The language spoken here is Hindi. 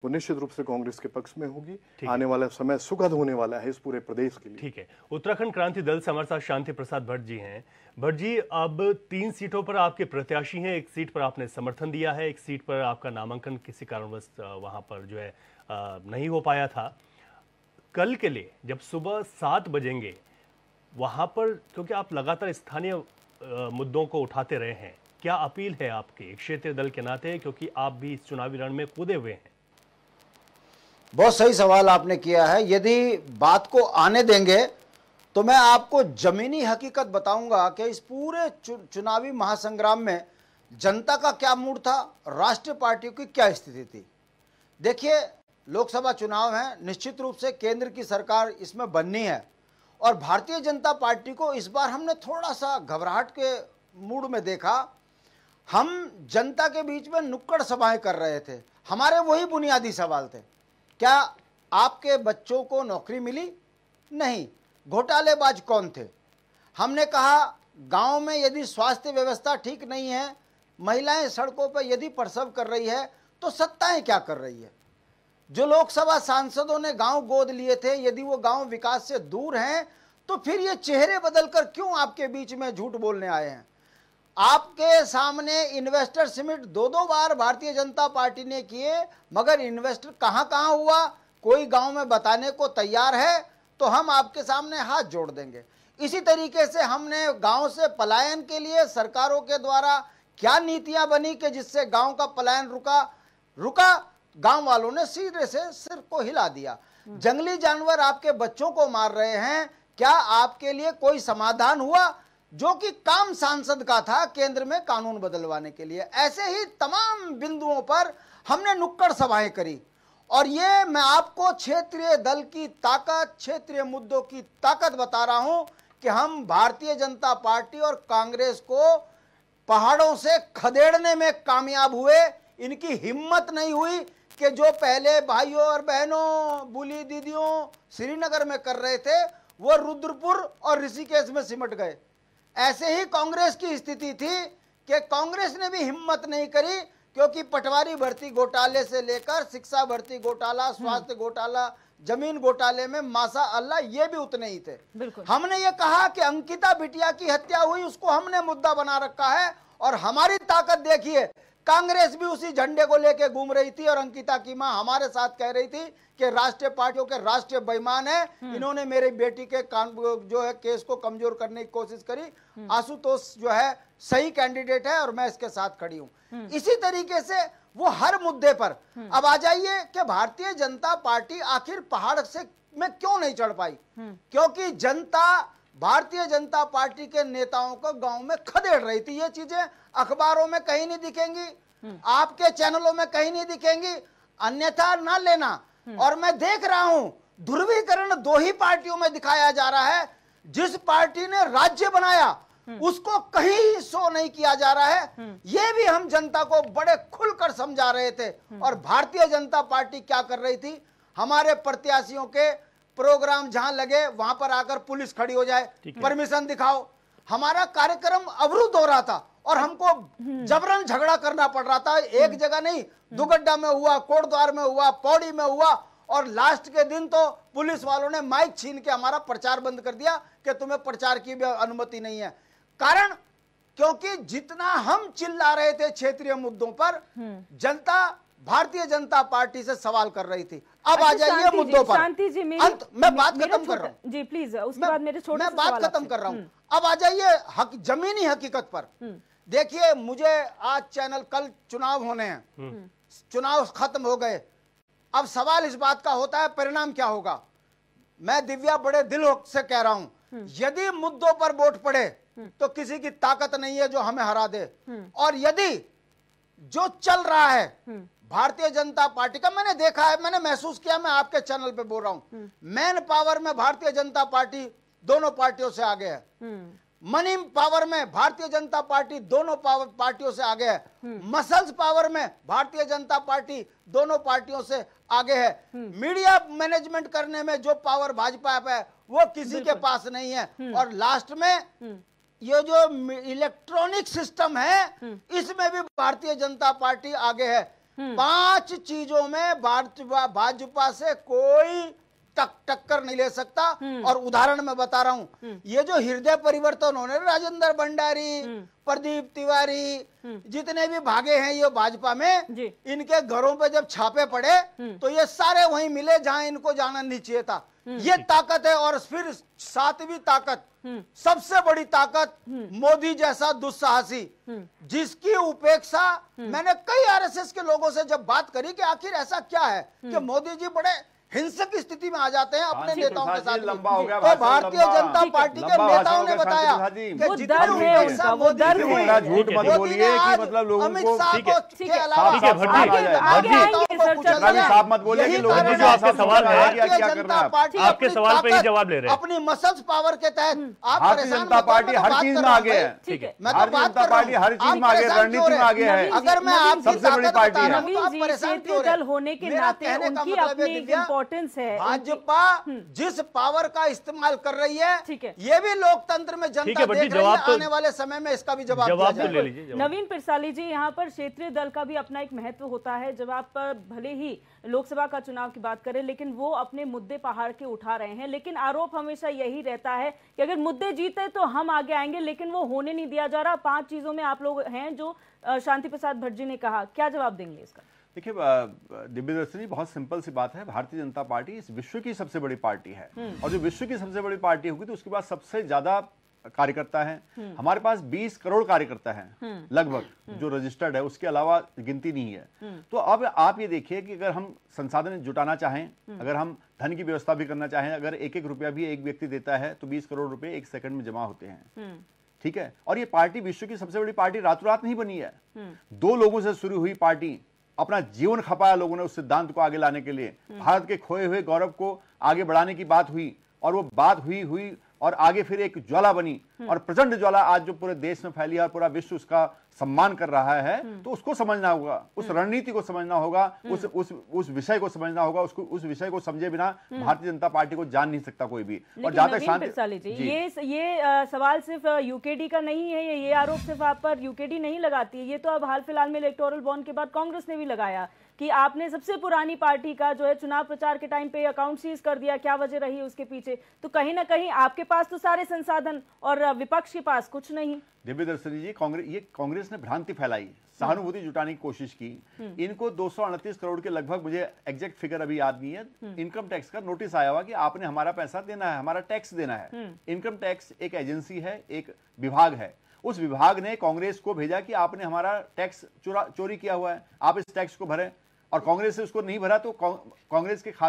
वो निश्चित रूप से कांग्रेस के पक्ष में होगी। आने वाला समय सुखद होने वाला है इस पूरे प्रदेश के लिए। ठीक है, उत्तराखंड क्रांति दल से हमारे साथ शांति प्रसाद भट्ट जी हैं। भट्ट जी, अब 3 सीटों पर आपके प्रत्याशी हैं, एक सीट पर आपने समर्थन दिया है, एक सीट पर आपका नामांकन किसी कारणवश वहां पर जो है नहीं हो पाया था। कल के लिए जब सुबह 7 बजेंगे वहां पर, क्योंकि आप लगातार स्थानीय मुद्दों को उठाते रहे हैं, क्या अपील है आपकी क्षेत्रीय दल के नाते, क्योंकि आप भी इस चुनावी रण में कूदे हुए हैं? बहुत सही सवाल आपने किया है। यदि बात को आने देंगे तो मैं आपको जमीनी हकीकत बताऊंगा कि इस पूरे चुनावी महासंग्राम में जनता का क्या मूड था, राष्ट्रीय पार्टियों की क्या स्थिति थी। देखिए, लोकसभा चुनाव है, निश्चित रूप से केंद्र की सरकार इसमें बननी है और भारतीय जनता पार्टी को इस बार हमने थोड़ा सा घबराहट के मूड में देखा। हम जनता के बीच में नुक्कड़ सभाएं कर रहे थे। हमारे वही बुनियादी सवाल थे, क्या आपके बच्चों को नौकरी मिली? नहीं। घोटालेबाज कौन थे? हमने कहा गांव में यदि स्वास्थ्य व्यवस्था ठीक नहीं है, महिलाएं सड़कों पर यदि प्रसव कर रही है, तो सत्ताएं क्या कर रही है? जो लोकसभा सांसदों ने गांव गोद लिए थे, यदि वो गांव विकास से दूर हैं, तो फिर ये चेहरे बदलकर क्यों आपके बीच में झूठ बोलने आए हैं? आपके सामने इन्वेस्टर समिट 2-2 बार भारतीय जनता पार्टी ने किए, मगर इन्वेस्टर कहां कहां हुआ कोई गांव में बताने को तैयार है तो हम आपके सामने हाथ जोड़ देंगे। इसी तरीके से हमने गांव से पलायन के लिए सरकारों के द्वारा क्या नीतियां बनी कि जिससे गांव का पलायन रुका, गांव वालों ने सीधे से सिर को हिला दिया। जंगली जानवर आपके बच्चों को मार रहे हैं, क्या आपके लिए कोई समाधान हुआ? जो कि काम सांसद का था केंद्र में कानून बदलवाने के लिए। ऐसे ही तमाम बिंदुओं पर हमने नुक्कड़ सभाएं करी और ये मैं आपको क्षेत्रीय दल की ताकत, क्षेत्रीय मुद्दों की ताकत बता रहा हूं कि हम भारतीय जनता पार्टी और कांग्रेस को पहाड़ों से खदेड़ने में कामयाब हुए। इनकी हिम्मत नहीं हुई कि जो पहले भाइयों और बहनों, बुली दीदियों श्रीनगर में कर रहे थे, वो रुद्रपुर और ऋषिकेश में सिमट गए। ऐसे ही कांग्रेस की स्थिति थी कि कांग्रेस ने भी हिम्मत नहीं करी, क्योंकि पटवारी भर्ती घोटाले से लेकर शिक्षा भर्ती घोटाला, स्वास्थ्य घोटाला, जमीन घोटाले में माशा अल्लाह ये भी उतने ही थे। हमने ये कहा कि अंकिता बिटिया की हत्या हुई, उसको हमने मुद्दा बना रखा है और हमारी ताकत देखिए। कांग्रेस भी उसी झंडे को लेके घूम रही थी और अंकिता की मां हमारे साथ कह रही थी कि राष्ट्रीय पार्टियों के राष्ट्रीय बेईमान है, इन्होंने मेरी बेटी के जो है केस को कमजोर करने की कोशिश करी। आशुतोष जो है सही कैंडिडेट है और मैं इसके साथ खड़ी हूं। इसी तरीके से वो हर मुद्दे पर। अब आ जाइए कि भारतीय जनता पार्टी आखिर पहाड़ से में क्यों नहीं चढ़ पाई? क्योंकि जनता भारतीय जनता पार्टी के नेताओं को गांव में खदेड़ रही थी। ये चीजें अखबारों में कहीं नहीं दिखेंगी, आपके चैनलों में कहीं नहीं दिखेंगी, अन्यथा ना लेना। और मैं देख रहा हूं ध्रुवीकरण 2 ही पार्टियों में दिखाया जा रहा है। जिस पार्टी ने राज्य बनाया उसको कहीं शो नहीं किया जा रहा है। ये भी हम जनता को बड़े खुलकर समझा रहे थे। और भारतीय जनता पार्टी क्या कर रही थी? हमारे प्रत्याशियों के प्रोग्राम जहां लगे वहां पर आकर पुलिस खड़ी हो जाए, परमिशन दिखाओ। हमारा कार्यक्रम अवरुद्ध हो रहा था और हमको जबरन झगड़ा करना पड़ रहा था। एक जगह नहीं, दुगड्डा में हुआ, कोटद्वार में हुआ, पौड़ी में हुआ और लास्ट के दिन तो पुलिस वालों ने माइक छीन के हमारा प्रचार बंद कर दिया कि तुम्हें प्रचार की भी अनुमति नहीं है। कारण क्योंकि जितना हम चिल्ला रहे थे क्षेत्रीय मुद्दों पर, जनता भारतीय जनता पार्टी से सवाल कर रही थी। अब आ जाइए मुद्दों पर। शांति जी, मैं बात खत्म कर रहा हूँ जी, प्लीज। उसके बाद मेरे छोटे मैं बात खत्म कर रहा हूँ। अब आ जाइए जमीनी हकीकत पर। देखिए, मुझे आज चैनल, कल चुनाव होने हैं, चुनाव खत्म हो गए। अब सवाल इस बात का होता है परिणाम क्या होगा। मैं दिव्या बड़े दिल से कह रहा हूं, यदि मुद्दों पर वोट पड़े तो किसी की ताकत नहीं है जो हमें हरा दे। और यदि जो चल रहा है भारतीय जनता पार्टी का, मैंने देखा है, मैंने महसूस किया, मैं आपके चैनल पे बोल रहा हूं, मैन पावर में भारतीय जनता पार्टी दोनों पार्टियों से आगे है। मनी पावर में भारतीय जनता पार्टी दोनों पार्टियों से आगे है। मसल्स पावर में भारतीय जनता पार्टी दोनों पार्टियों से आगे है। मीडिया मैनेजमेंट करने में जो पावर भाजपा पे है वो किसी के पास नहीं है। और लास्ट में ये जो इलेक्ट्रॉनिक सिस्टम है इसमें भी भारतीय जनता पार्टी आगे है। 5 चीजों में भाजपा से कोई टक्कर नहीं ले सकता। और उदाहरण मैं बता रहा हूं, ये जो हृदय परिवर्तन होने, राजेंद्र भंडारी, प्रदीप तिवारी, जितने भी भागे हैं ये भाजपा में, इनके घरों पे जब छापे पड़े तो ये सारे वहीं मिले जहां इनको जाना नहीं चाहिए था। ये ताकत है। और फिर 7वीं ताकत, सबसे बड़ी ताकत, मोदी जैसा दुस्साहसी, जिसकी उपेक्षा मैंने कई आरएसएस के लोगों से जब बात करी कि आखिर ऐसा क्या है कि मोदी जी बड़े हिंसक स्थिति में आ जाते हैं अपने नेताओं के साथ। लंबा हो गया तो भारतीय जनता पार्टी के नेताओं ने बताया कि जितनी उपेक्षा मोदी की हुई, झूठ मत बोलिए कि मतलब लोगों अमित को शाह को ठीक के अलावा ठीक है, भट्टी। साफ मत बोलिए कि लोगों को जो आपका सवाल है, क्या करना है। आपके सवाल पे ही जवाब ले रहे हैं। अपनी मसल्स पावर के तहत आप भारतीय परेशान जनता मत हो, पार्टी मैं तो हर बात चीज कर में रहा हूं आगे भाई। है। ठीक है। मैं तो भारतीय बात जनता कर रहा पार्टी हूं। हर चीज आप में आगे है, परेशान रणनीति क्यों में हो आगे रहे है। हैं? अगर मैं आपकी सबसे बड़ी ताकत पार्टी बता है। रहा हूं तो आप नवीन जी, परेशान क्यों हो क्षेत्रीय रहे दल हैं? होने के मेरा नाते कहने का उनकी मतलब है, अपनी एक दिव्या, इम्पोर्टेंस है। भाजपा जिस पावर का इस्तेमाल कर रही है, ठीक है। ये भी लोकतंत्र में ठीक जनता है, बट देख रही जवाब है। तो- आने वाले समय में इसका भी जवाब जवाब दिया तो ले जाएगा। लीजिए जवाब। नवीन पिरसाली जी, यहाँ पर क्षेत्रीय दल का भी अपना एक महत्व होता है। जब आप भले ही लोकसभा का चुनाव की बात करें, लेकिन वो अपने मुद्दे पहाड़ के उठा रहे हैं। लेकिन आरोप हमेशा यही रहता है कि अगर मुद्दे जीते तो हम आगे आएंगे, लेकिन वो होने नहीं दिया जा रहा। 5 चीजों में आप लोग हैं जो शांति प्रसाद भट्ट जी ने कहा, क्या जवाब देंगे इसका? देखिए दिव्यदर्शनी, बहुत सिंपल सी बात है। भारतीय जनता पार्टी इस विश्व की सबसे बड़ी पार्टी है, और जो विश्व की सबसे बड़ी पार्टी होगी तो उसके बाद सबसे ज्यादा कार्यकर्ता हैं। हमारे पास 20 करोड़ कार्यकर्ता हैं लगभग, जो रजिस्टर्ड है, उसके अलावा गिनती नहीं है। तो अब आप ये देखिए कि अगर हम संसाधन जुटाना चाहें, अगर हम धन की व्यवस्था भी करना चाहें, अगर 1-1 रुपया भी एक व्यक्ति देता है तो 20 करोड़ रुपए 1 सेकंड में जमा होते हैं। ठीक है। और ये पार्टी विश्व की सबसे बड़ी पार्टी रातों रात नहीं बनी है। 2 लोगों से शुरू हुई पार्टी, अपना जीवन खपाया लोगों ने उस सिद्धांत को आगे लाने के लिए। भारत के खोए हुए गौरव को आगे बढ़ाने की बात हुई, और वो बात हुई और आगे फिर एक ज्वाला बनी, और प्रचंड ज्वाला आज जो पूरे देश में फैली है और पूरा विश्व उसका सम्मान कर रहा है। तो उसको समझना होगा, उस रणनीति को समझना होगा, उस विषय को समझना होगा। उसको, उस विषय को समझे बिना भारतीय जनता पार्टी को जान नहीं सकता कोई भी। और जहां तक शांति, ये सवाल सिर्फ यूकेडी का नहीं है, ये आरोप सिर्फ आप पर यूकेडी नहीं लगाती है। ये तो अब हाल फिलहाल में इलेक्टोरल बॉन्ड के बाद कांग्रेस ने भी लगाया कि आपने सबसे पुरानी पार्टी का जो है चुनाव प्रचार के टाइम पे अकाउंट सीज कर दिया। क्या वजह रही उसके पीछे? तो कहीं ना कहीं आपके पास तो सारे संसाधन और विपक्ष के पास कुछ नहीं। दिव्यदर्शनी जी, कांग्रेस ने भ्रांति फैलाई, सहानुभूति जुटाने की कोशिश की। इनको 238 करोड़ के लगभग, मुझे एग्जैक्ट फिगर अभी याद नहीं है, इनकम टैक्स का नोटिस आया हुआ कि आपने हमारा पैसा देना है, हमारा टैक्स देना है। इनकम टैक्स एक एजेंसी है, एक विभाग है। उस विभाग ने कांग्रेस को भेजा कि आपने हमारा टैक्स चोरी किया हुआ है, आप इस टैक्स को भरें। और कांग्रेस से उसको नहीं भरा तो कांग्रेस के खाते